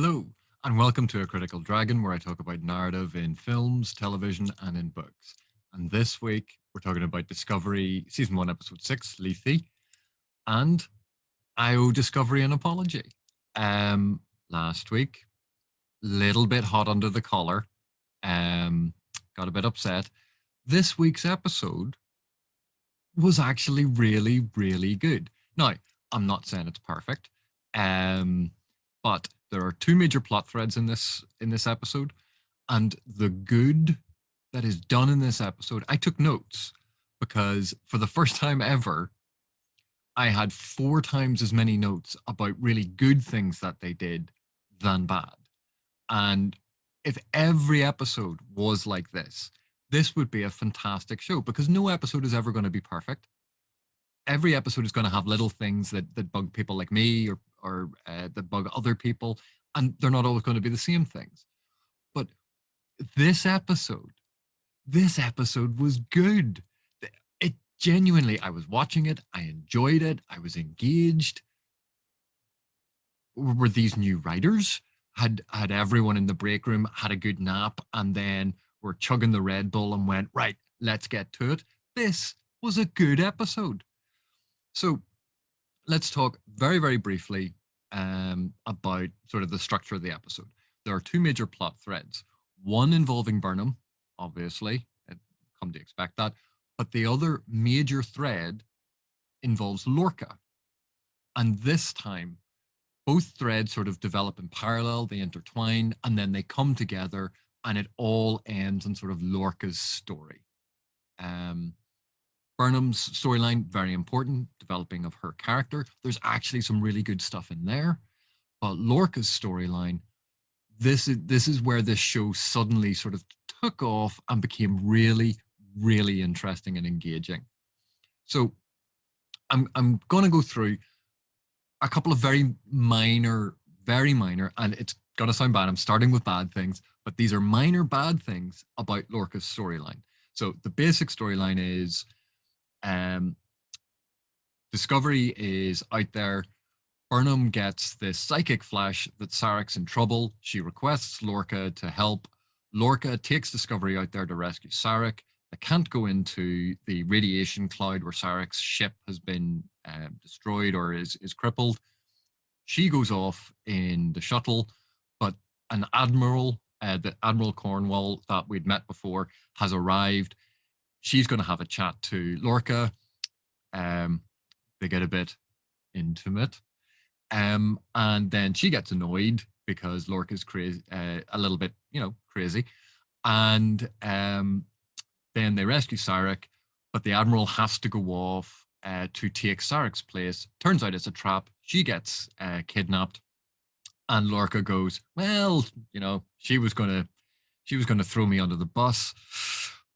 Hello, and welcome to A Critical Dragon, where I talk about narrative in films, television, and in books. And this week, we're talking about Discovery, Season 1, Episode 6, Lethe, and I owe Discovery an apology. Um, Last week, little bit hot under the collar, um, got a bit upset. This week's episode was actually really, really good. Now, I'm not saying it's perfect, um, but there are two major plot threads in this episode, and the good that is done in this episode, I took notes because for the first time ever, I had four times as many notes about really good things that they did than bad. And if every episode was like this would be a fantastic show because no episode is ever going to be perfect. Every episode is going to have little things that bug people like me or that bug other people, and they're not always going to be the same things. But this episode, this episode was good. It genuinely, I was watching it, I enjoyed it, I was engaged. Were these new writers? Had everyone in the break room had a good nap and then were chugging the Red Bull and went, right, let's get to it. This was a good episode. So let's talk very, very briefly about sort of the structure of the episode. There are two major plot threads, one involving Burnham, obviously, I'd come to expect that, but the other major thread involves Lorca. And this time, both threads sort of develop in parallel, they intertwine, and then they come together, and it all ends in sort of Lorca's story. Um, Burnham's storyline, very important, developing of her character. There's actually some really good stuff in there. But Lorca's storyline, this is where this show suddenly sort of took off and became really, really interesting and engaging. So I'm gonna go through a couple of very minor, and it's gonna sound bad. I'm starting with bad things, but these are minor bad things about Lorca's storyline. So the basic storyline is um, Discovery is out there. Burnham gets this psychic flash that Sarek's in trouble. She requests Lorca to help. Lorca takes Discovery out there to rescue Sarek. They can't go into the radiation cloud where Sarek's ship has been destroyed or is crippled. She goes off in the shuttle, but an admiral, the Admiral Cornwall that we'd met before, has arrived. She's going to have a chat to Lorca. Um, they get a bit intimate. And then she gets annoyed because Lorca's crazy, a little bit, crazy. And then they rescue Sarek, but the Admiral has to go off to take Sarek's place. Turns out it's a trap. She gets kidnapped, and Lorca goes, "Well, she was gonna throw me under the bus.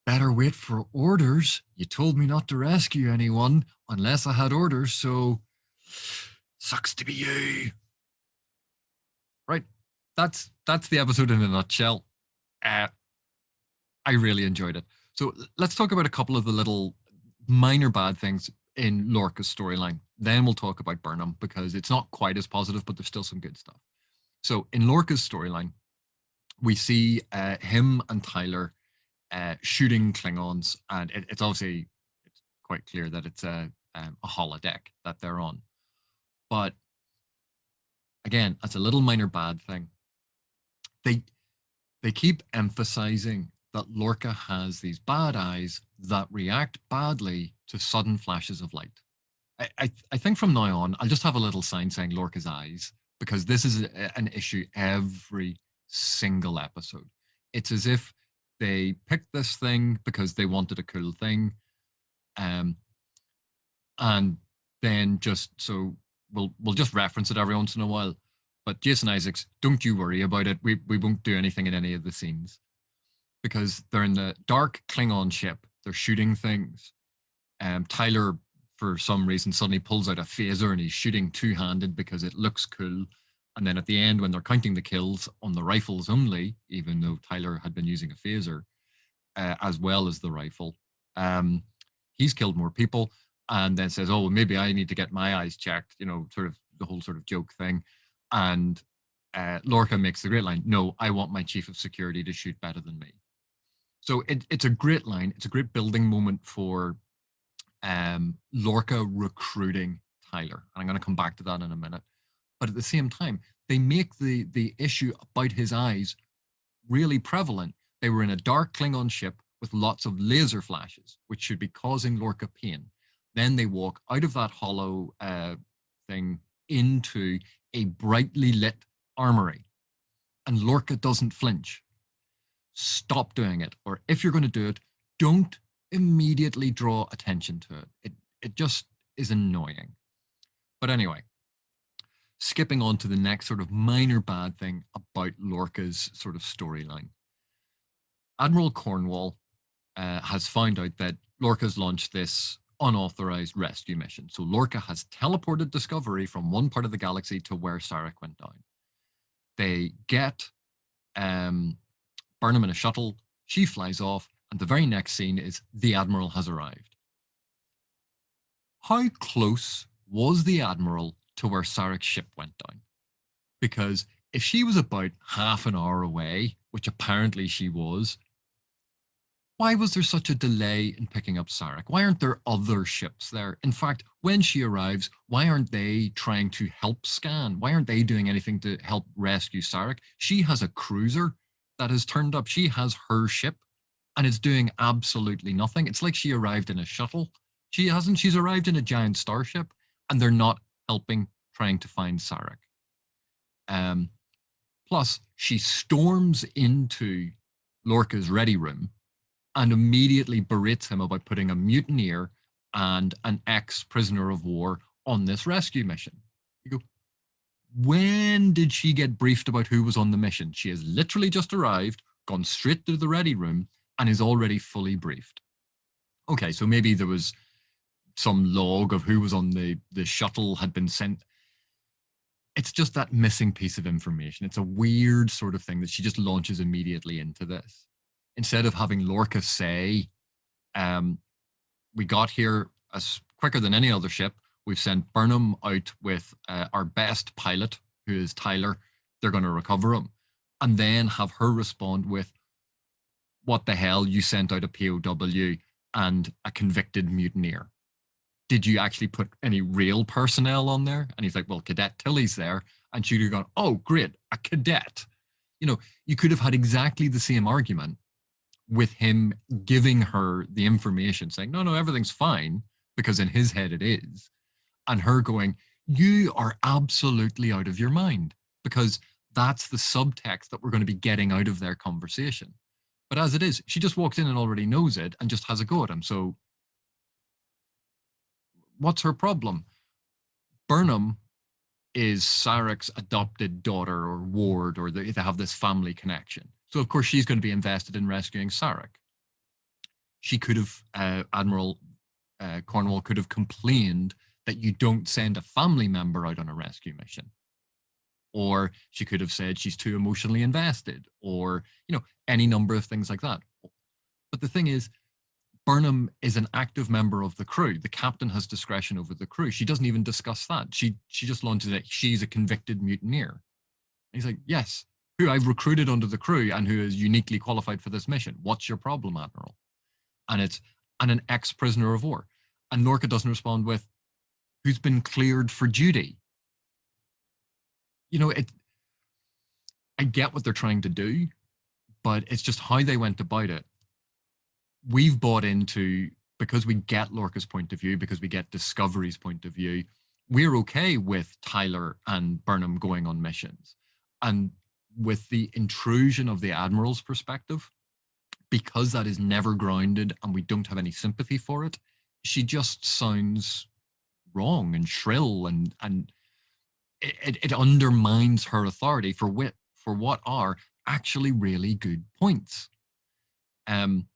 Better wait for orders. You told me not to rescue anyone unless I had orders, so sucks to be you." Right. That's the episode in a nutshell. Uh, I really enjoyed it. So let's talk about a couple of the little minor bad things in Lorca's storyline. Then we'll talk about Burnham because it's not quite as positive, but there's still some good stuff. So in Lorca's storyline, we see him and Tyler shooting Klingons, and it's quite clear that it's a holodeck that they're on. But again, that's a little minor bad thing. They they keep emphasizing that Lorca has these bad eyes that react badly to sudden flashes of light. I think from now on, I'll just have a little sign saying Lorca's eyes because this is an issue every single episode. It's as if they picked this thing because they wanted a cool thing, um, and then just so we'll just reference it every once in a while. But Jason Isaacs, don't you worry about it. We won't do anything in any of the scenes because they're in the dark Klingon ship. They're shooting things. Tyler, for some reason, suddenly pulls out a phaser and he's shooting two-handed because it looks cool. And then at the end, when they're counting the kills on the rifles only, even though Tyler had been using a phaser as well as the rifle, he's killed more people. And then says, "Oh, well, maybe I need to get my eyes checked." Sort of the whole sort of joke thing. And Lorca makes the great line, "No, I want my chief of security to shoot better than me." So it's a great line. It's a great building moment for Lorca recruiting Tyler. And I'm going to come back to that in a minute. But at the same time, they make the issue about his eyes really prevalent. They were in a dark Klingon ship with lots of laser flashes, which should be causing Lorca pain. Then they walk out of that hollow thing into a brightly lit armory. And Lorca doesn't flinch. Stop doing it. Or if you're going to do it, don't immediately draw attention to it. It just is annoying. But anyway, skipping on to the next sort of minor bad thing about Lorca's sort of storyline. Admiral Cornwall has found out that Lorca's launched this unauthorized rescue mission. So Lorca has teleported Discovery from one part of the galaxy to where Sarek went down. They get Burnham in a shuttle. She flies off, and the very next scene is the Admiral has arrived. How close was the Admiral to where Sarek's ship went down? Because if she was about half an hour away, which apparently she was, why was there such a delay in picking up Sarek? Why aren't there other ships there? In fact, when she arrives, why aren't they trying to help scan? Why aren't they doing anything to help rescue Sarek? She has a cruiser that has turned up. She has her ship and is doing absolutely nothing. It's like she arrived in a shuttle. She hasn't. She's arrived in a giant starship, and they're not helping trying to find Sarek. Plus, she storms into Lorca's ready room and immediately berates him about putting a mutineer and an ex-prisoner of war on this rescue mission. You go, when did she get briefed about who was on the mission? She has literally just arrived, gone straight to the ready room, and is already fully briefed. Okay, so maybe there was some log of who was on the shuttle had been sent. It's just that missing piece of information. It's a weird sort of thing that she just launches immediately into this. Instead of having Lorca say, we got here as quicker than any other ship. We've sent Burnham out with our best pilot, who is Tyler. They're going to recover him. And then have her respond with, what the hell, you sent out a POW and a convicted mutineer. Did you actually put any real personnel on there? And he's like, well, Cadet Tilly's there. And she'd have gone, oh, great, a cadet. You know, you could have had exactly the same argument with him giving her the information, saying, no, everything's fine, because in his head it is. And her going, you are absolutely out of your mind, because that's the subtext that we're going to be getting out of their conversation. But as it is, she just walks in and already knows it and just has a go at him. So what's her problem? Burnham is Sarek's adopted daughter or ward, or they have this family connection. So, of course, she's going to be invested in rescuing Sarek. She could have, Admiral Cornwall could have complained that you don't send a family member out on a rescue mission. Or she could have said she's too emotionally invested, or, any number of things like that. But the thing is, Burnham is an active member of the crew. The captain has discretion over the crew. She doesn't even discuss that. She just launches it. She's a convicted mutineer. And he's like, yes, who I've recruited under the crew and who is uniquely qualified for this mission. What's your problem, Admiral? And an ex-prisoner of war. And Lorca doesn't respond with, who's been cleared for duty. I get what they're trying to do, but it's just how they went about it. We've bought into, because we get Lorca's point of view, because we get Discovery's point of view, we're okay with Tyler and Burnham going on missions. And with the intrusion of the Admiral's perspective, because that is never grounded and we don't have any sympathy for it, she just sounds wrong and shrill, and it undermines her authority for what are actually really good points. And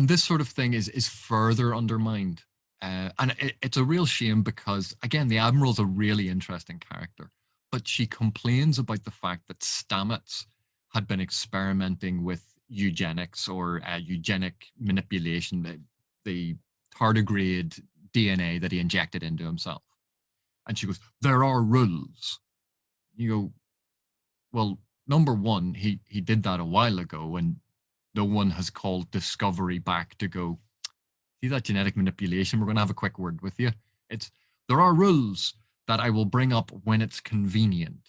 this sort of thing is further undermined. And it's a real shame because, again, the Admiral's a really interesting character, but she complains about the fact that Stamets had been experimenting with eugenics or eugenic manipulation, the tardigrade DNA that he injected into himself. And she goes, there are rules. You go, well, number one, he did that a while ago, and no one has called Discovery back to go, see that genetic manipulation? We're going to have a quick word with you. It's there are rules that I will bring up when it's convenient.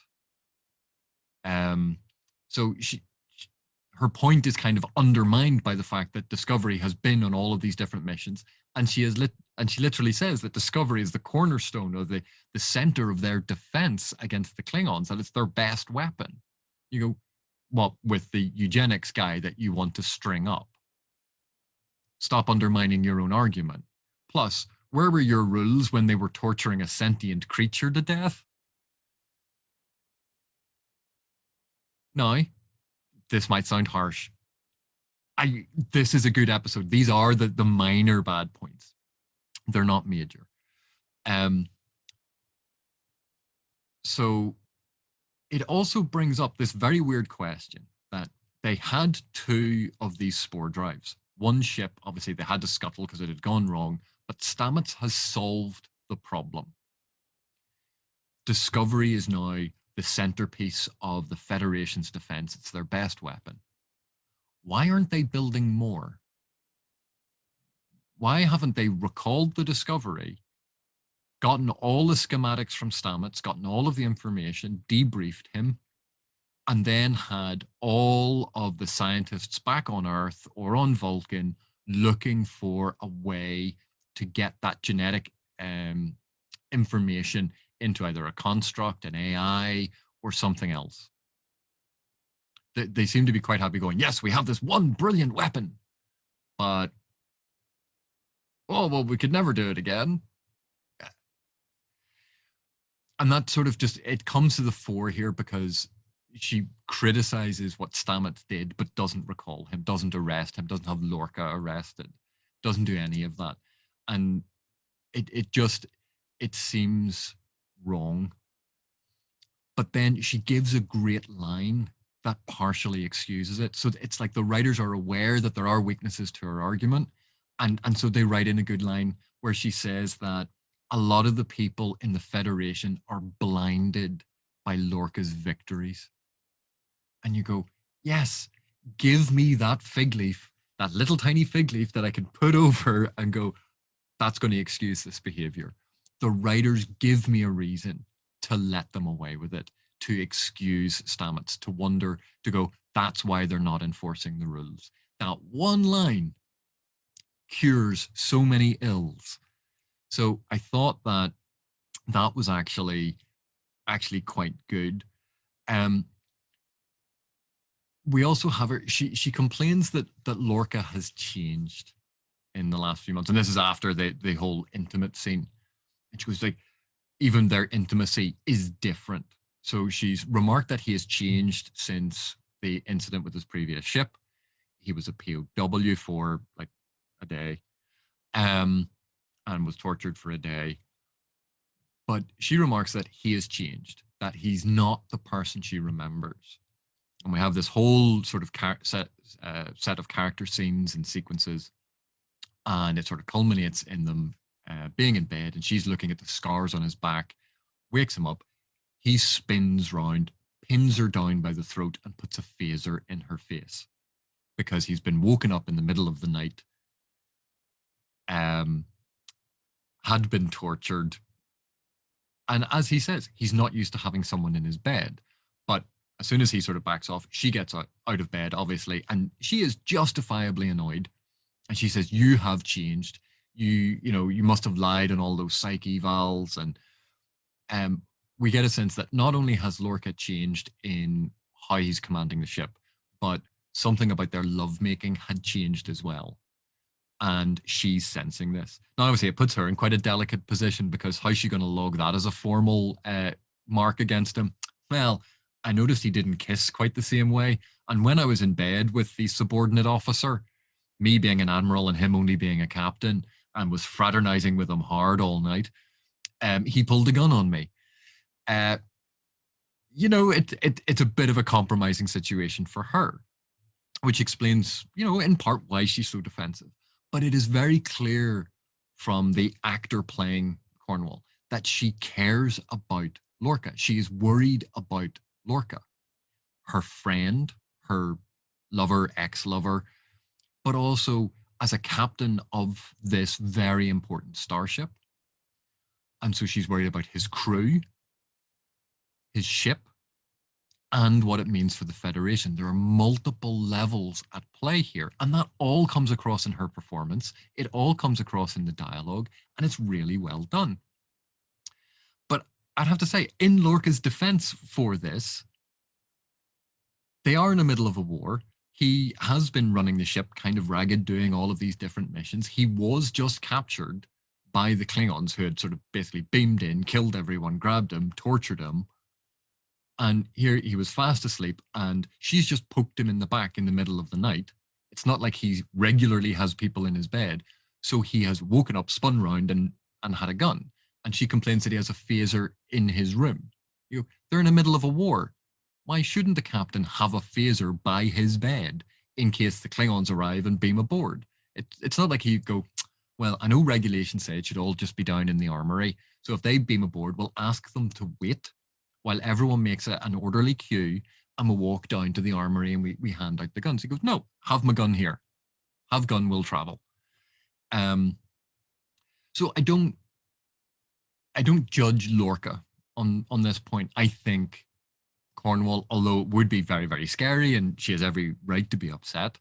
Um, so her point is kind of undermined by the fact that Discovery has been on all of these different missions, and she literally says that Discovery is the cornerstone or the center of their defense against the Klingons, that it's their best weapon. You go, what with the eugenics guy that you want to string up? Stop undermining your own argument. Plus, where were your rules when they were torturing a sentient creature to death? Now, this might sound harsh. This is a good episode. These are the minor bad points. They're not major. Um, so it also brings up this very weird question that they had two of these spore drives. One ship, obviously, they had to scuttle because it had gone wrong, but Stamets has solved the problem. Discovery is now the centerpiece of the Federation's defense. It's their best weapon. Why aren't they building more? Why haven't they recalled the Discovery, gotten all the schematics from Stamets, gotten all of the information, debriefed him, and then had all of the scientists back on Earth or on Vulcan looking for a way to get that genetic information into either a construct, an AI, or something else? They seem to be quite happy going, yes, we have this one brilliant weapon, but, oh, well, we could never do it again. And that sort of just, it comes to the fore here because she criticizes what Stamets did, but doesn't recall him, doesn't arrest him, doesn't have Lorca arrested, doesn't do any of that. And it seems wrong. But then she gives a great line that partially excuses it. So it's like the writers are aware that there are weaknesses to her argument. And so they write in a good line where she says that a lot of the people in the Federation are blinded by Lorca's victories. And you go, yes, give me that fig leaf, that little tiny fig leaf that I can put over and go, that's going to excuse this behavior. The writers give me a reason to let them away with it, to excuse Stamets, to wonder, to go, that's why they're not enforcing the rules. That one line cures so many ills. So I thought that that was actually quite good. We also have her. She complains that Lorca has changed in the last few months, and this is after the whole intimate scene. And she goes like, even their intimacy is different. So she's remarked that he has changed since the incident with his previous ship. He was a POW for like a day, and was tortured for a day. But she remarks that he has changed, that he's not the person she remembers. And we have this whole sort of set of character scenes and sequences, and it sort of culminates in them being in bed, and she's looking at the scars on his back, wakes him up. He spins round, pins her down by the throat, and puts a phaser in her face because he's been woken up in the middle of the night, had been tortured. And as he says, he's not used to having someone in his bed. But as soon as he sort of backs off, she gets out of bed, obviously, and she is justifiably annoyed. And she says, you have changed. You must have lied on all those psych evals. And we get a sense that not only has Lorca changed in how he's commanding the ship, but something about their lovemaking had changed as well. And she's sensing this. Now, obviously, it puts her in quite a delicate position because how's she going to log that as a formal mark against him? Well, I noticed he didn't kiss quite the same way. And when I was in bed with the subordinate officer, me being an admiral and him only being a captain, and was fraternizing with him hard all night, he pulled a gun on me. It's a bit of a compromising situation for her, which explains, in part why she's so defensive. But it is very clear from the actor playing Cornwall that she cares about Lorca. She is worried about Lorca, her friend, her lover, ex-lover, but also as a captain of this very important starship. And so she's worried about his crew, his ship, and what it means for the Federation. There are multiple levels at play here, and that all comes across in her performance. It all comes across in the dialogue, and it's really well done. But I'd have to say, in Lorca's defense for this, they are in the middle of a war. He has been running the ship kind of ragged, doing all of these different missions. He was just captured by the Klingons, who had sort of basically beamed in, killed everyone, grabbed him, tortured him. And here he was fast asleep, and she's just poked him in the back in the middle of the night. It's not like he regularly has people in his bed. So he has woken up, spun round, and had a gun. And she complains that he has a phaser in his room. They're in the middle of a war. Why shouldn't the captain have a phaser by his bed in case the Klingons arrive and beam aboard? It's not like he'd go, well, I know regulations say it should all just be down in the armory. So if they beam aboard, we'll ask them to wait while everyone makes an orderly queue, and we'll walk down to the armory and we hand out the guns. He goes, no, have my gun here. Have gun, will travel. So I don't judge Lorca on this point. I think Cornwall, although it would be very, very scary and she has every right to be upset,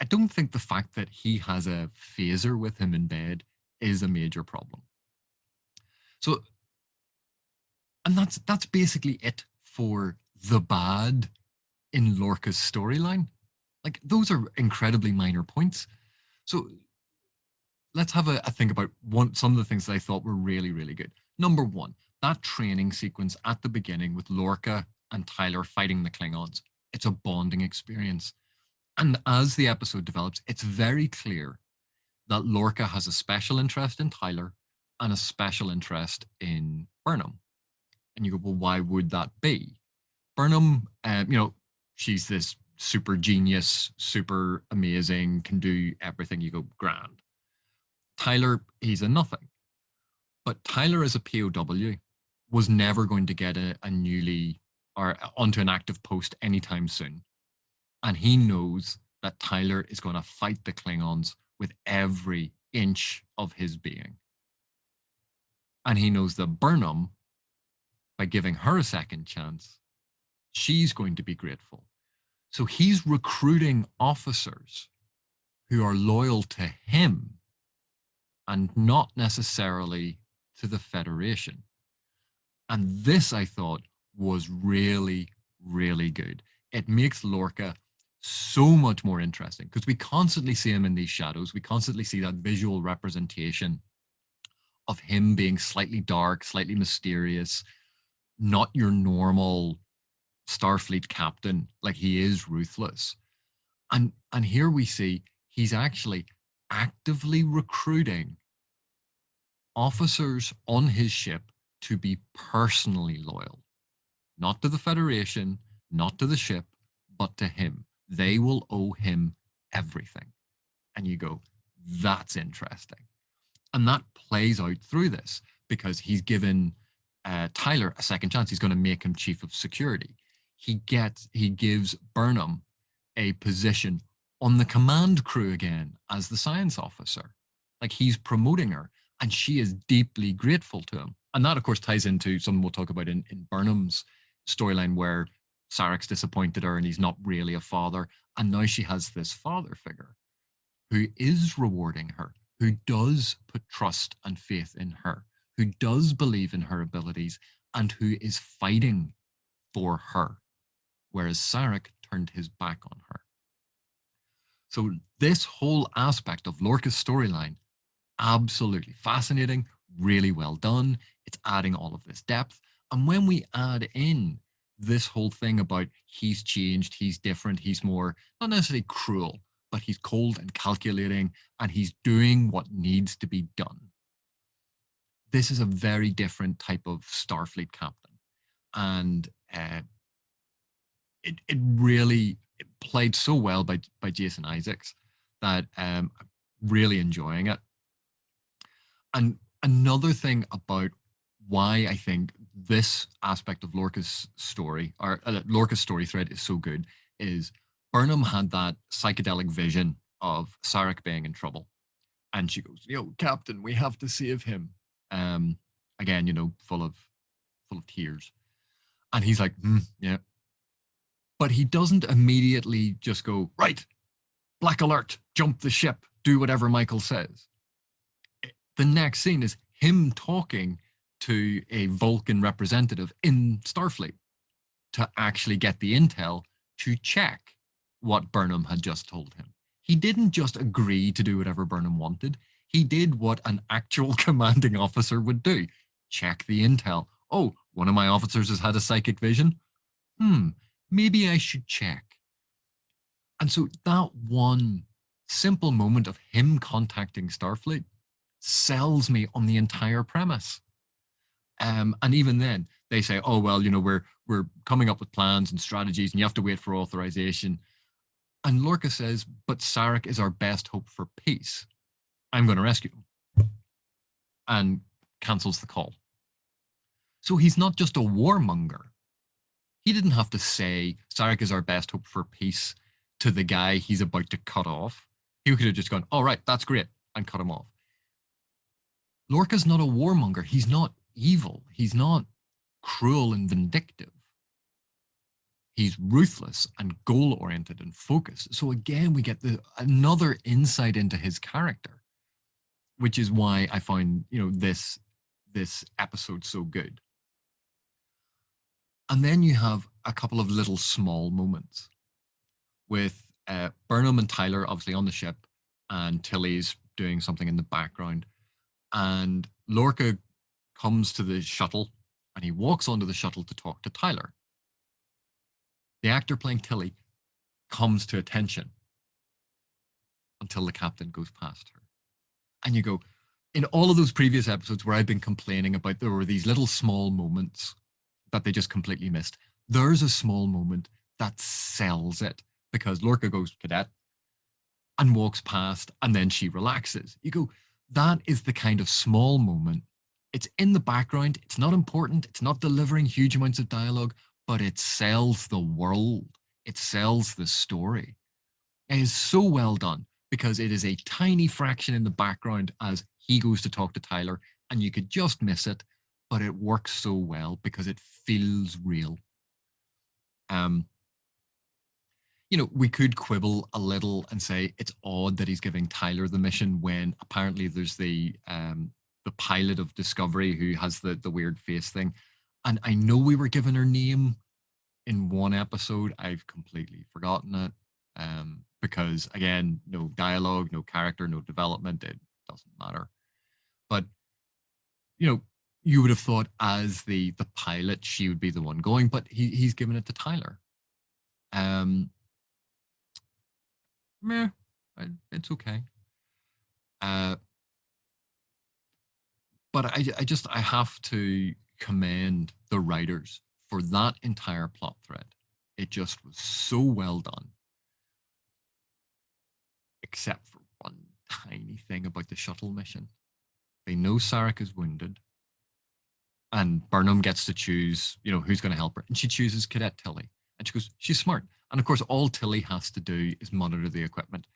I don't think the fact that he has a phaser with him in bed is a major problem. So, and that's basically it for the bad in Lorca's storyline. Like, those are incredibly minor points. So let's have a think about some of the things that I thought were really, really good. Number one, that training sequence at the beginning with Lorca and Tyler fighting the Klingons. It's a bonding experience. And as the episode develops, it's very clear that Lorca has a special interest in Tyler and a special interest in Burnham. And you go, well, why would that be? Burnham, she's this super genius, super amazing, can do everything. You go, grand. Tyler, he's a nothing. But Tyler, as a POW, was never going to get a newly or onto an active post anytime soon. And he knows that Tyler is going to fight the Klingons with every inch of his being. And he knows that Burnham, by giving her a second chance, she's going to be grateful. So he's recruiting officers who are loyal to him and not necessarily to the Federation. And this, I thought, was really, really good. It makes Lorca so much more interesting because we constantly see him in these shadows. We constantly see that visual representation of him being slightly dark, slightly mysterious, not your normal Starfleet captain. Like, he is ruthless. And here we see he's actually actively recruiting officers on his ship to be personally loyal, not to the Federation, not to the ship, but to him. They will owe him everything. And you go, that's interesting. And that plays out through this because he's given Tyler a second chance. He's going to make him chief of security. He gives Burnham a position on the command crew again as the science officer. Like, he's promoting her, and she is deeply grateful to him. And that, of course, ties into something we'll talk about in Burnham's storyline, where Sarek's disappointed her and he's not really a father. And now she has this father figure who is rewarding her, who does put trust and faith in her, who does believe in her abilities, and who is fighting for her, whereas Sarek turned his back on her. So this whole aspect of Lorca's storyline, absolutely fascinating, really well done. It's adding all of this depth. And when we add in this whole thing about he's changed, he's different, he's more, not necessarily cruel, but he's cold and calculating, and he's doing what needs to be done. This is a very different type of Starfleet captain. And it really played so well by Jason Isaacs that I'm really enjoying it. And Another thing about why I think this aspect of Lorca's story thread is so good is Burnham had that psychedelic vision of Sarek being in trouble, and she goes, Captain, we have to save him." Um, Again, full of tears, and he's like, "Yeah," but he doesn't immediately just go, "Right, black alert, jump the ship, do whatever Michael says." The next scene is him talking to a Vulcan representative in Starfleet to actually get the intel to check what Burnham had just told him. He didn't just agree to do whatever Burnham wanted. He did what an actual commanding officer would do: check the intel. Oh, one of my officers has had a psychic vision. Maybe I should check. And so that one simple moment of him contacting Starfleet sells me on the entire premise. And even then, they say, "Oh well, we're coming up with plans and strategies, and you have to wait for authorization." And Lorca says, "But Sarek is our best hope for peace. I'm going to rescue him," and cancels the call. So he's not just a warmonger. He didn't have to say Sarek is our best hope for peace to the guy he's about to cut off. He could have just gone, "All right, that's great," and cut him off. Lorca's not a warmonger. He's not evil. He's not cruel and vindictive. He's ruthless and goal oriented and focused. So again, we get another insight into his character, which is why I find this episode so good. And then you have a couple of little small moments with Burnham and Tyler obviously on the ship, and Tilly's doing something in the background. And Lorca comes to the shuttle and he walks onto the shuttle to talk to Tyler. The actor playing Tilly comes to attention until the captain goes past her. And you go, in all of those previous episodes where I've been complaining about there were these little small moments that they just completely missed, there's a small moment that sells it because Lorca goes, "Cadet," and walks past, and then she relaxes. You go, that is the kind of small moment. It's in the background. It's not important. It's not delivering huge amounts of dialogue, but it sells the world. It sells the story. It is so well done because it is a tiny fraction in the background as he goes to talk to Tyler, and you could just miss it, but it works so well because it feels real. We could quibble a little and say it's odd that he's giving Tyler the mission when apparently there's the pilot of Discovery who has the weird face thing. And I know we were given her name in one episode. I've completely forgotten it. Because again, no dialogue, no character, no development. It doesn't matter. But you would have thought as the pilot, she would be the one going, but he's given it to Tyler. Meh, it's okay. But I have to commend the writers for that entire plot thread. It just was so well done. Except for one tiny thing about the shuttle mission. They know Sarek is wounded, and Burnham gets to choose, who's going to help her. And she chooses Cadet Tilly. And she goes, she's smart. And of course, all Tilly has to do is monitor the equipment.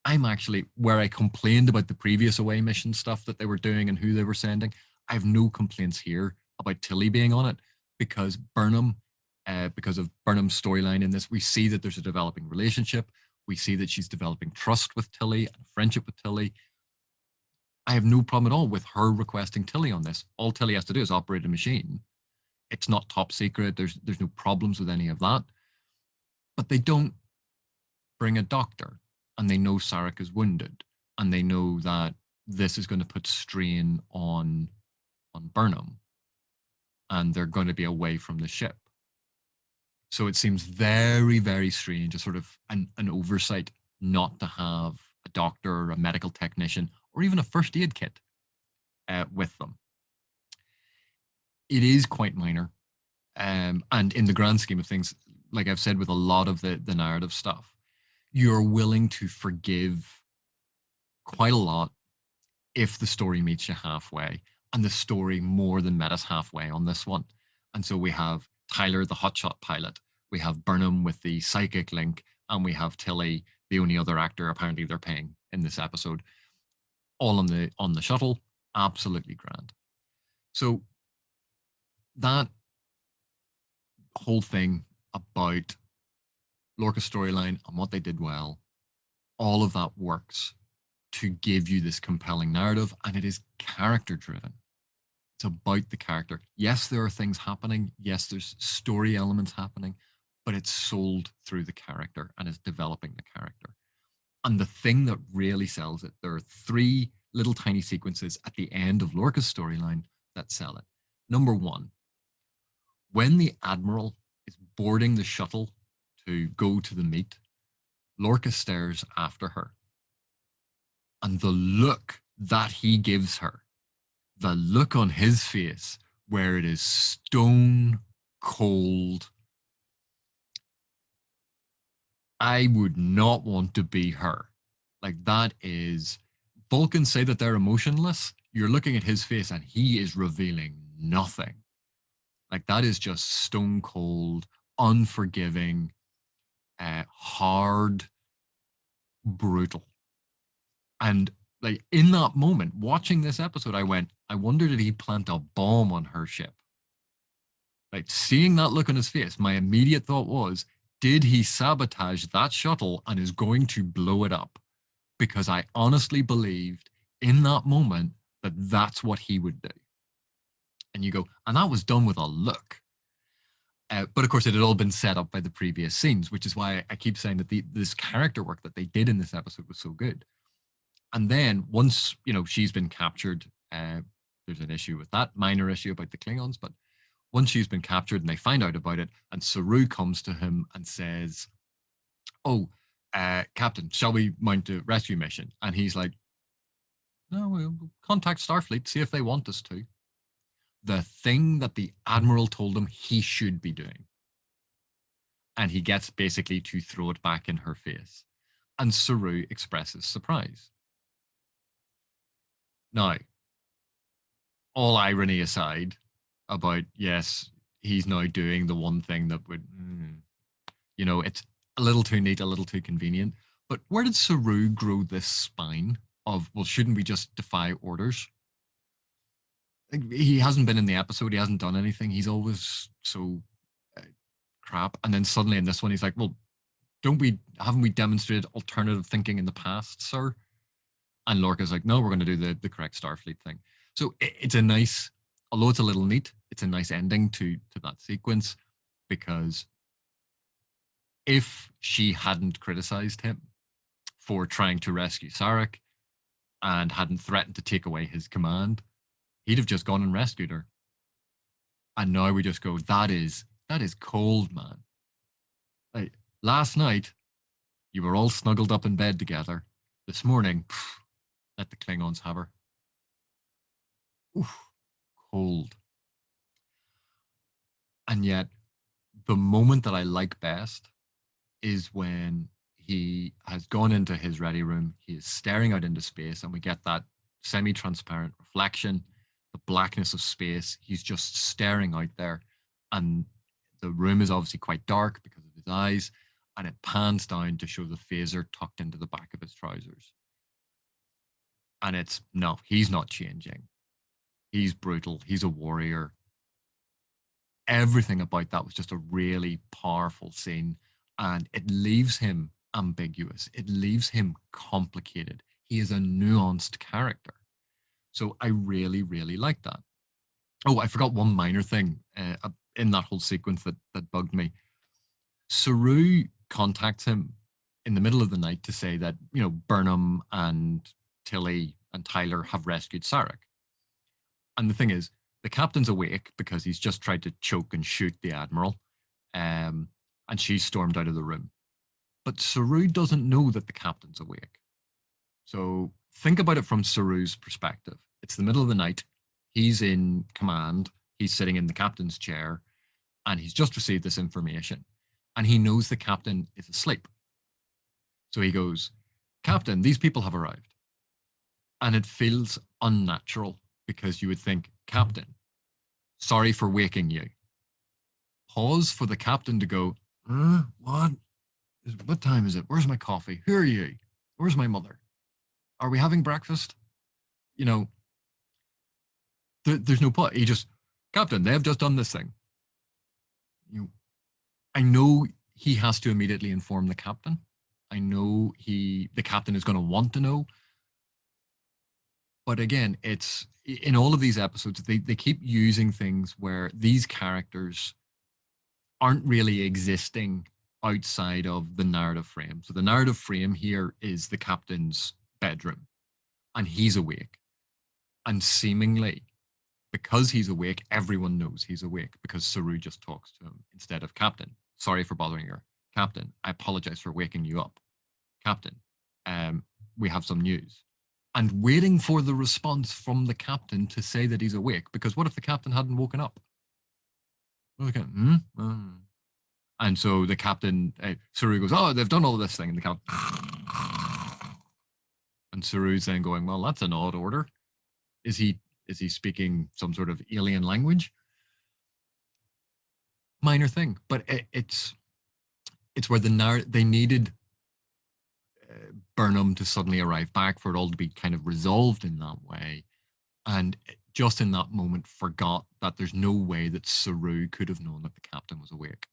I'm actually, where I complained about the previous away mission stuff that they were doing and who they were sending, I have no complaints here about Tilly being on it because because of Burnham's storyline in this, we see that there's a developing relationship. We see that she's developing trust with Tilly and friendship with Tilly. I have no problem at all with her requesting Tilly on this. All Tilly has to do is operate a machine. It's not top secret. There's no problems with any of that. But they don't bring a doctor, and they know Sarek is wounded, and they know that this is going to put strain on Burnham, and they're going to be away from the ship. So it seems very, very strange, a sort of an oversight not to have a doctor or a medical technician or even a first aid kit with them. It is quite minor. And in the grand scheme of things, like I've said with a lot of the narrative stuff, you're willing to forgive quite a lot if the story meets you halfway. And the story more than met us halfway on this one. And so we have Tyler, the hotshot pilot. We have Burnham with the psychic link, and we have Tilly, the only other actor apparently they're paying in this episode, all on the shuttle. Absolutely grand. So that whole thing about Lorca's storyline and what they did well, all of that works to give you this compelling narrative, and it is character driven. It's about the character. Yes, there are things happening. Yes, there's story elements happening, but it's sold through the character and it's developing the character. And the thing that really sells it, there are three little tiny sequences at the end of Lorca's storyline that sell it. Number one, when the Admiral is boarding the shuttle to go to the meet, Lorca stares after her. And the look that he gives her, the look on his face where it is stone cold. I would not want to be her. Like, that is, Vulcans say that they're emotionless. You're looking at his face and he is revealing nothing. Like, that is just stone cold, unforgiving, hard, brutal. And like, in that moment, watching this episode, I went, I wonder, did he plant a bomb on her ship? Like, seeing that look on his face, my immediate thought was, did he sabotage that shuttle and is going to blow it up? Because I honestly believed in that moment that that's what he would do. And you go, and that was done with a look. But of course, it had all been set up by the previous scenes, which is why I keep saying that this character work that they did in this episode was so good. And then once, she's been captured, there's an issue with that, minor issue about the Klingons, but once she's been captured and they find out about it, and Saru comes to him and says, "Oh, Captain, shall we mount a rescue mission?" And he's like, "No, we'll contact Starfleet, see if they want us to." The thing that the Admiral told him he should be doing. And he gets basically to throw it back in her face. And Saru expresses surprise. Now, all irony aside about, yes, he's now doing the one thing that would, it's a little too neat, a little too convenient. But where did Saru grow this spine of, well, shouldn't we just defy orders? He hasn't been in the episode. He hasn't done anything. He's always so crap. And then suddenly in this one, he's like, well, haven't we demonstrated alternative thinking in the past, sir? And Lorca's like, no, we're going to do the correct Starfleet thing. So it's a nice, although it's a little neat, it's a nice ending to that sequence, because if she hadn't criticized him for trying to rescue Sarek and hadn't threatened to take away his command, he'd have just gone and rescued her. And now we just go, that is cold, man. Like, last night, you were all snuggled up in bed together. This morning, let the Klingons have her. Oof, cold. And yet, the moment that I like best is when he has gone into his ready room. He is staring out into space, and we get that semi-transparent reflection, the blackness of space. He's just staring out there, and the room is obviously quite dark because of his eyes, and it pans down to show the phaser tucked into the back of his trousers. And it's, no, he's not changing. He's brutal. He's a warrior. Everything about that was just a really powerful scene, and it leaves him ambiguous. It leaves him complicated. He is a nuanced character. So I really, really like that. Oh, I forgot one minor thing in that whole sequence that bugged me. Saru contacts him in the middle of the night to say that, Burnham and Tilly and Tyler have rescued Sarek. And the thing is, the captain's awake because he's just tried to choke and shoot the Admiral, and she's stormed out of the room. But Saru doesn't know that the captain's awake. So think about it from Saru's perspective. It's the middle of the night. He's in command. He's sitting in the captain's chair, and he's just received this information. And he knows the captain is asleep. So he goes, "Captain, these people have arrived." And it feels unnatural because you would think, Captain, sorry for waking you. Pause for the captain to go, what? What time is it? Where's my coffee? Who are you? Where's my mother? Are we having breakfast? You know, there's no point. He just, Captain, they have just done this thing. You, I know he has to immediately inform the captain. I know the captain is going to want to know. But again, it's in all of these episodes, they keep using things where these characters aren't really existing outside of the narrative frame. So the narrative frame here is the captain's bedroom, and he's awake. And seemingly, because he's awake, everyone knows he's awake because Saru just talks to him instead of Captain. Sorry for bothering you. Captain, I apologize for waking you up. Captain, we have some news. And waiting for the response from the captain to say that he's awake, because what if the captain hadn't woken up? Okay. And so the captain, Saru goes, oh, they've done all this thing. And the captain, and Saru's then going, well, that's an odd order. Is he speaking some sort of alien language? Minor thing, but it's where they needed Burnham to suddenly arrive back for it all to be kind of resolved in that way, and just in that moment forgot that there's no way that Saru could have known that the captain was awake.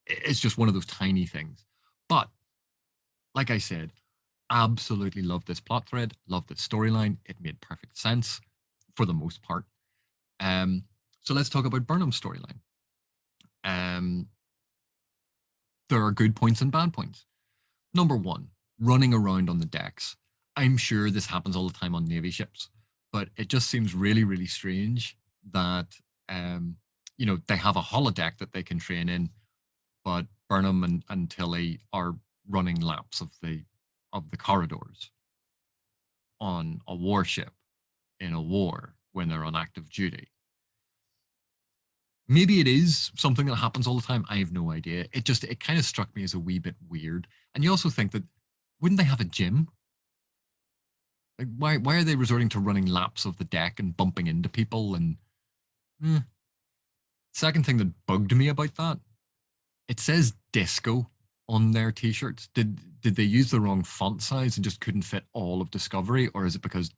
It's just one of those tiny things, but like I said, absolutely love this plot thread, love this storyline. It made perfect sense for the most part. So let's talk about Burnham's storyline. There are good points and bad points. Number one, running around on the decks. I'm sure this happens all the time on Navy ships, but it just seems really, really strange that they have a holodeck that they can train in, but Burnham and Tilly are running laps of the corridors on a warship in a war when they're on active duty. Maybe it is something that happens all the time. I have no idea. It kind of struck me as a wee bit weird. And you also think that, wouldn't they have a gym? Like, why are they resorting to running laps of the deck and bumping into people? And second thing that bugged me about that, it says disco on their t-shirts. Did they use the wrong font size and just couldn't fit all of Discovery? Or is it because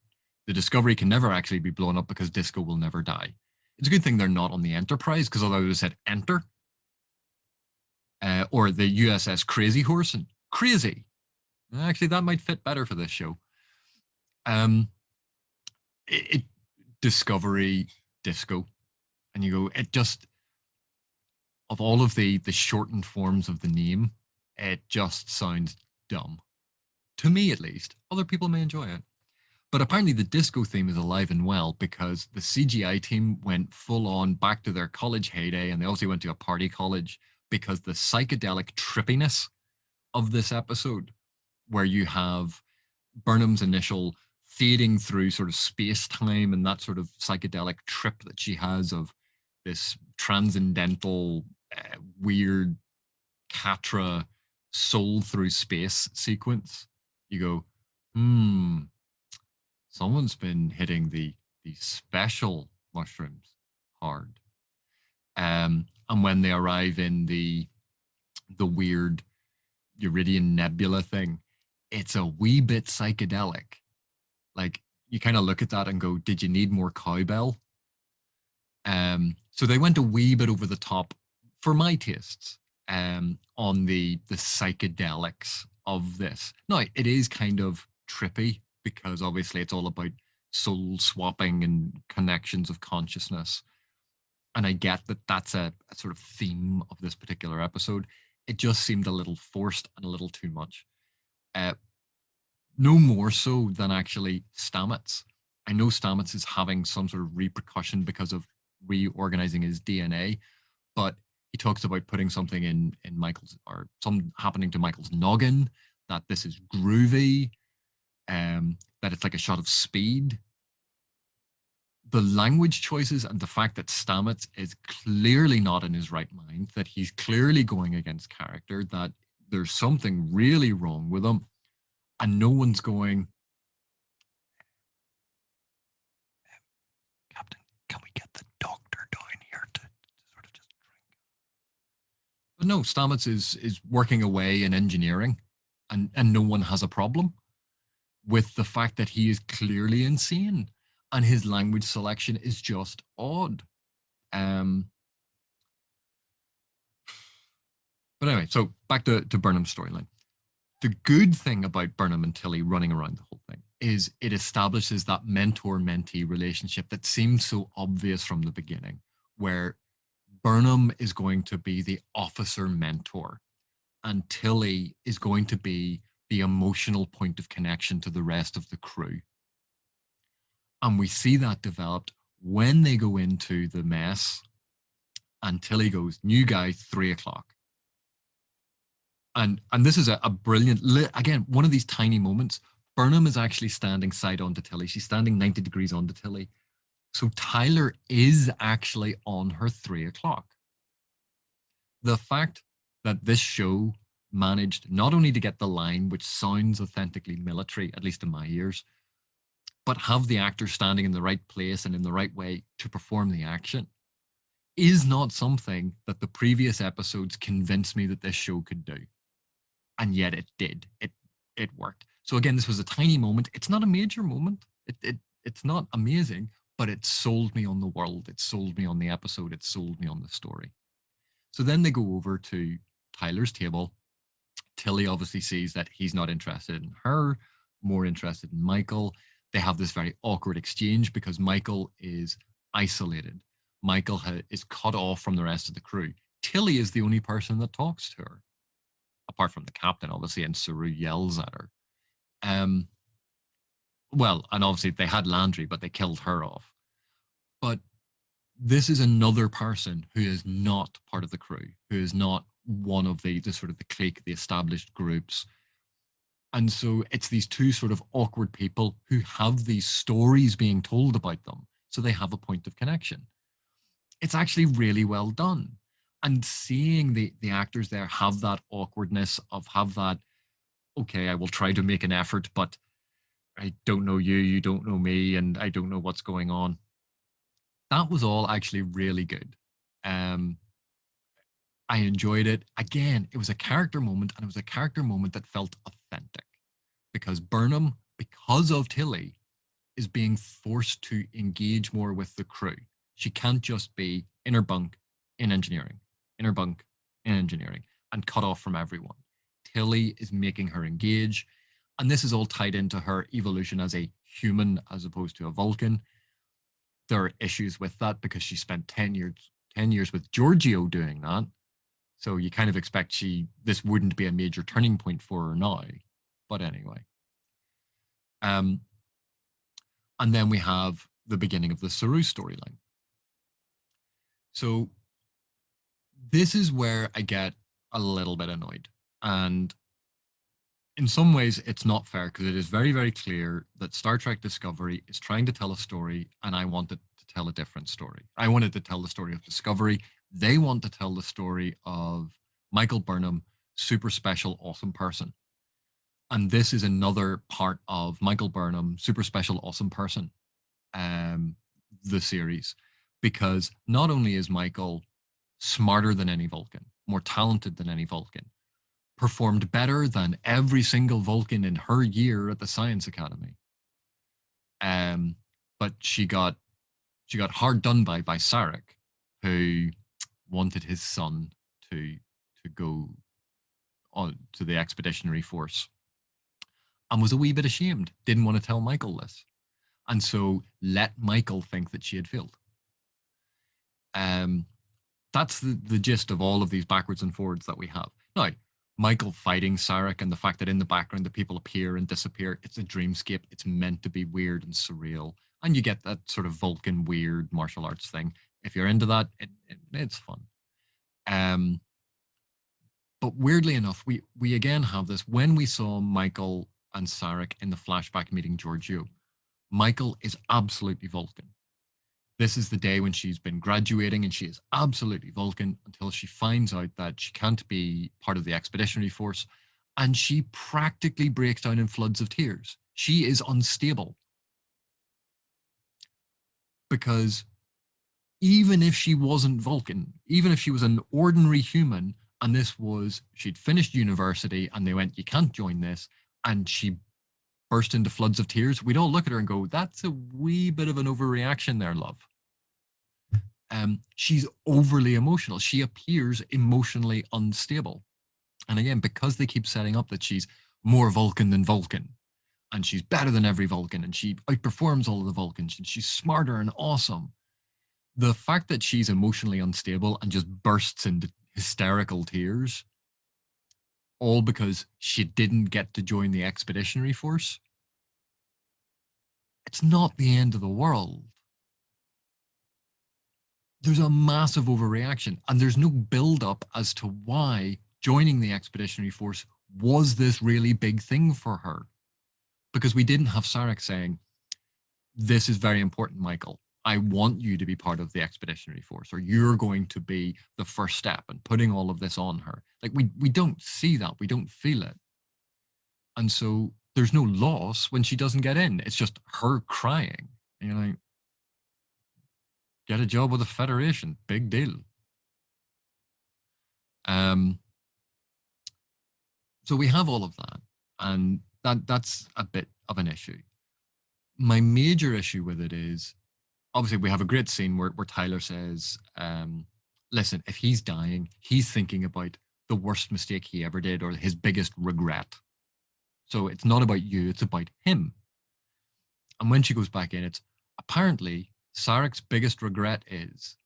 the Discovery can never actually be blown up because disco will never die? It's a good thing they're not on the Enterprise, because although they said Enter, or the USS Crazy Horse and Crazy. Actually, that might fit better for this show. Discovery Disco, and you go. It just, of all of the shortened forms of the name, it just sounds dumb to me, at least. Other people may enjoy it. But apparently the disco theme is alive and well because the CGI team went full on back to their college heyday, and they also went to a party college because the psychedelic trippiness of this episode, where you have Burnham's initial fading through sort of space time and that sort of psychedelic trip that she has of this transcendental, weird Catra soul through space sequence. You go, someone's been hitting the special mushrooms hard. And when they arrive in the weird Iridian Nebula thing, it's a wee bit psychedelic. Like, you kind of look at that and go, did you need more cowbell? So they went a wee bit over the top for my tastes on the psychedelics of this. Now, it is kind of trippy because obviously it's all about soul swapping and connections of consciousness. And I get that that's a sort of theme of this particular episode. It just seemed a little forced and a little too much. No more so than actually Stamets. I know Stamets is having some sort of repercussion because of reorganizing his DNA, but he talks about putting something in Michael's, or some happening to Michael's noggin, that this is groovy, that it's like a shot of speed. The language choices and the fact that Stamets is clearly not in his right mind, that he's clearly going against character, that there's something really wrong with him, and no one's going, But no, Stamets is working away in engineering, and no one has a problem with the fact that he is clearly insane, and his language selection is just odd. Um, but anyway, so back to Burnham's storyline. The good thing about Burnham and Tilly running around the whole thing is it establishes that mentor mentee relationship that seemed so obvious from the beginning, where Burnham is going to be the officer mentor, and Tilly is going to be the emotional point of connection to the rest of the crew. And we see that developed when they go into the mess, and Tilly goes, "New guy, 3 o'clock." And this is a brilliant, again, one of these tiny moments. Burnham is actually standing side on to Tilly. She's standing 90 degrees on to Tilly. So Tyler is actually on her 3 o'clock. The fact that this show managed not only to get the line, which sounds authentically military, at least in my ears, but have the actors standing in the right place and in the right way to perform the action is not something that the previous episodes convinced me that this show could do. And yet it did. It worked. So again, this was a tiny moment. It's not a major moment. It's not amazing, but it sold me on the world. It sold me on the episode. It sold me on the story. So then they go over to Tyler's table. Tilly obviously sees that he's not interested in her, more interested in Michael. They have this very awkward exchange because Michael is isolated. Michael is cut off from the rest of the crew. Tilly is the only person that talks to her, apart from the captain, obviously, and Saru yells at her. Um, well, and obviously they had Landry, but they killed her off. But this is another person who is not part of the crew, who is not one of the sort of the clique, the established groups. And so it's these two sort of awkward people who have these stories being told about them. So they have a point of connection. It's actually really well done. And seeing the actors there have that awkwardness of have that, okay, I will try to make an effort, but I don't know you, you don't know me, and I don't know what's going on. That was all actually really good. Um, I enjoyed it. Again, it was a character moment, and it was a character moment that felt authentic because Burnham, because of Tilly, is being forced to engage more with the crew. She can't just be in her bunk in engineering, in her bunk in engineering, and cut off from everyone. Tilly is making her engage. And this is all tied into her evolution as a human as opposed to a Vulcan. There are issues with that because she spent 10 years with Giorgio doing that. So you kind of expect this wouldn't be a major turning point for her now. But anyway. Um, and then we have the beginning of the Saru storyline. So this is where I get a little bit annoyed. And in some ways, it's not fair because it is very, very clear that Star Trek Discovery is trying to tell a story, and I wanted to tell a different story. I wanted to tell the story of Discovery. They want to tell the story of Michael Burnham, super special, awesome person. And this is another part of Michael Burnham, super special, awesome person, um, the series, because not only is Michael smarter than any Vulcan, more talented than any Vulcan, performed better than every single Vulcan in her year at the Science Academy. Um, but she got hard done by Sarek, who wanted his son to go on to the expeditionary force and was a wee bit ashamed, didn't want to tell Michael this. And so let Michael think that she had failed. Um, that's the gist of all of these backwards and forwards that we have. Now, Michael fighting Sarek and the fact that in the background the people appear and disappear, it's a dreamscape. It's meant to be weird and surreal. And you get that sort of Vulcan weird martial arts thing. If you're into that, it's fun. Um, but weirdly enough, we again have this when we saw Michael and Sarek in the flashback meeting Giorgio. Michael is absolutely Vulcan. This is the day when she's been graduating and she is absolutely Vulcan until she finds out that she can't be part of the expeditionary force. And she practically breaks down in floods of tears. She is unstable. Because even if she wasn't Vulcan, even if she was an ordinary human And this was, she'd finished university and they went, you can't join this. And she burst into floods of tears. We'd all look at her and go, that's a wee bit of an overreaction there, love. She's overly emotional. She appears emotionally unstable. And again, because they keep setting up that she's more Vulcan than Vulcan, and she's better than every Vulcan, and she outperforms all of the Vulcans, and she's smarter and awesome. The fact that she's emotionally unstable and just bursts into hysterical tears, all because she didn't get to join the expeditionary force, it's not the end of the world. There's a massive overreaction, and there's no build up as to why joining the expeditionary force was this really big thing for her. Because we didn't have Sarek saying, this is very important, Michael. I want you to be part of the expeditionary force, or you're going to be the first step, and putting all of this on her. Like, we don't see that. We don't feel it. And so there's no loss when she doesn't get in. It's just her crying. And you're like, get a job with the Federation. Big deal. So we have all of that. And that's a bit of an issue. My major issue with it is, obviously, we have a great scene where Tyler says, listen, if he's dying, he's thinking about the worst mistake he ever did or his biggest regret. So it's not about you, it's about him. And when she goes back in, it's apparently Sarek's biggest regret is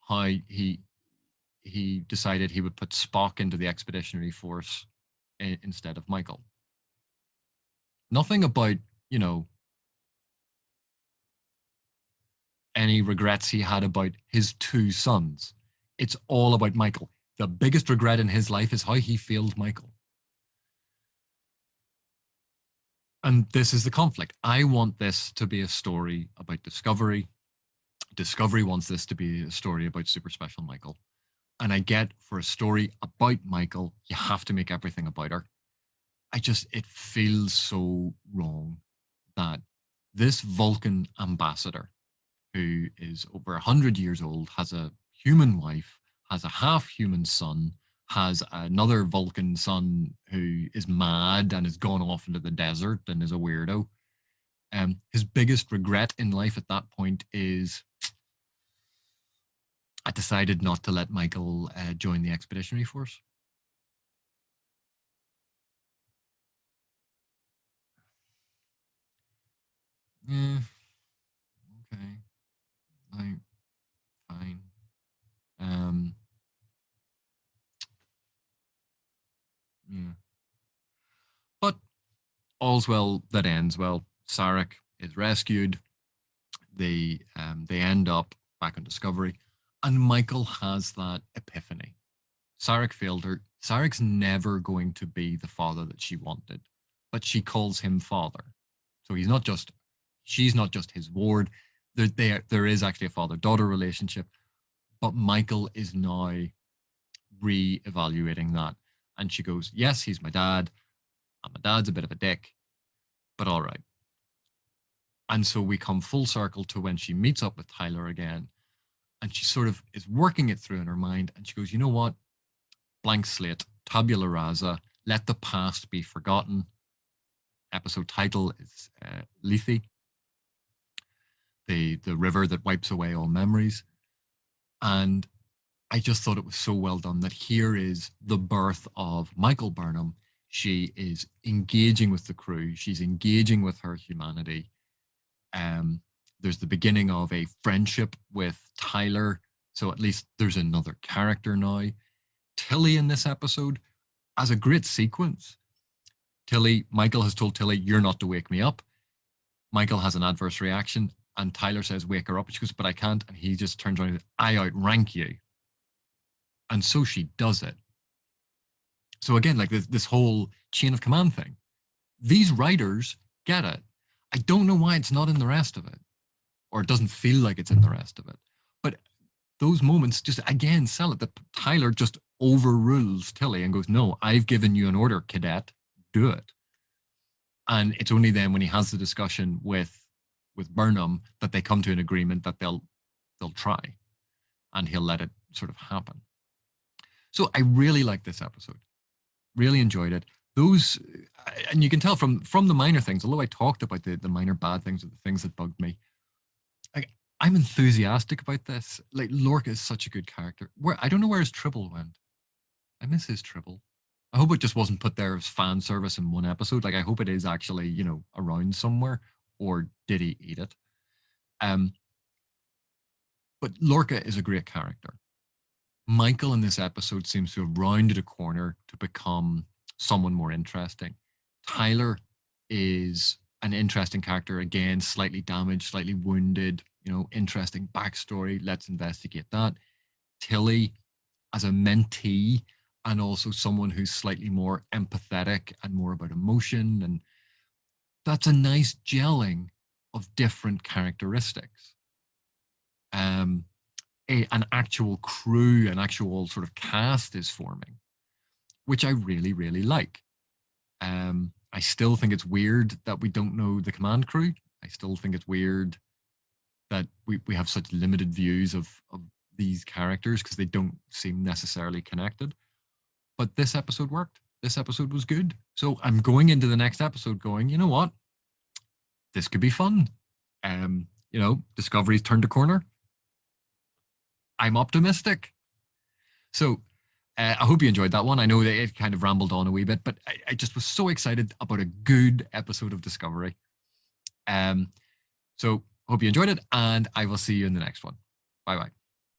how he decided he would put Spock into the expeditionary force instead of Michael. Nothing about, any regrets he had about his two sons. It's all about Michael. The biggest regret in his life is how he failed Michael. And this is the conflict. I want this to be a story about Discovery. Discovery wants this to be a story about Super Special Michael. And I get, for a story about Michael, you have to make everything about her. It feels so wrong that this Vulcan ambassador, who is over 100 years old, has a human wife, has a half-human son, has another Vulcan son who is mad and has gone off into the desert and is a weirdo. His biggest regret in life at that point is, I decided not to let Michael join the expeditionary force. Yeah, okay, like, fine. Yeah. But all's well that ends well. Sarek is rescued. They end up back on Discovery, and Michael has that epiphany. Sarek failed her. Sarek's never going to be the father that she wanted, but she calls him father. So she's not just his ward. There is actually a father-daughter relationship, but Michael is now re-evaluating that. And she goes, yes, he's my dad, and my dad's a bit of a dick, but all right. And so we come full circle to when she meets up with Tyler again, and she sort of is working it through in her mind, and she goes, you know what? Blank slate, tabula rasa, let the past be forgotten. Episode title is Lethe, the river that wipes away all memories. And I just thought it was so well done that here is the birth of Michael Burnham. She is engaging with the crew. She's engaging with her humanity. There's the beginning of a friendship with Tyler. So at least there's another character now. Tilly in this episode has a great sequence. Michael has told Tilly, you're not to wake me up. Michael has an adverse reaction, and Tyler says, wake her up. And she goes, but I can't. And he just turns around and says, I outrank you. And so she does it. So again, like this whole chain of command thing. These writers get it. I don't know why it's not in the rest of it, or it doesn't feel like it's in the rest of it. But those moments just, again, sell it. That Tyler just overrules Tilly and goes, no, I've given you an order, cadet. Do it. And it's only then when he has the discussion with Burnham that they come to an agreement that they'll try, and he'll let it sort of happen. So I really like this episode. Really enjoyed it. Those, and you can tell from the minor things. Although I talked about the minor bad things or the things that bugged me, I, I'm enthusiastic about this. Like Lorca is such a good character. Where I don't know where his Tribble went. I miss his Tribble. I hope it just wasn't put there as fan service in one episode. Like I hope it is actually around somewhere. Or did he eat it? Um, but Lorca is a great character. Michael in this episode seems to have rounded a corner to become someone more interesting. Tyler is an interesting character, again, slightly damaged, slightly wounded, interesting backstory. Let's investigate that. Tilly as a mentee and also someone who's slightly more empathetic and more about emotion. And that's a nice gelling of different characteristics. Um, an actual crew, an actual sort of cast is forming, which I really, really like. I still think it's weird that we don't know the command crew. I still think it's weird that we have such limited views of these characters because they don't seem necessarily connected. But this episode worked. This episode was good. So I'm going into the next episode going, you know what? This could be fun. Discovery's turned a corner. I'm optimistic. So I hope you enjoyed that one. I know that it kind of rambled on a wee bit, but I just was so excited about a good episode of Discovery. Um, so hope you enjoyed it, and I will see you in the next one. Bye bye.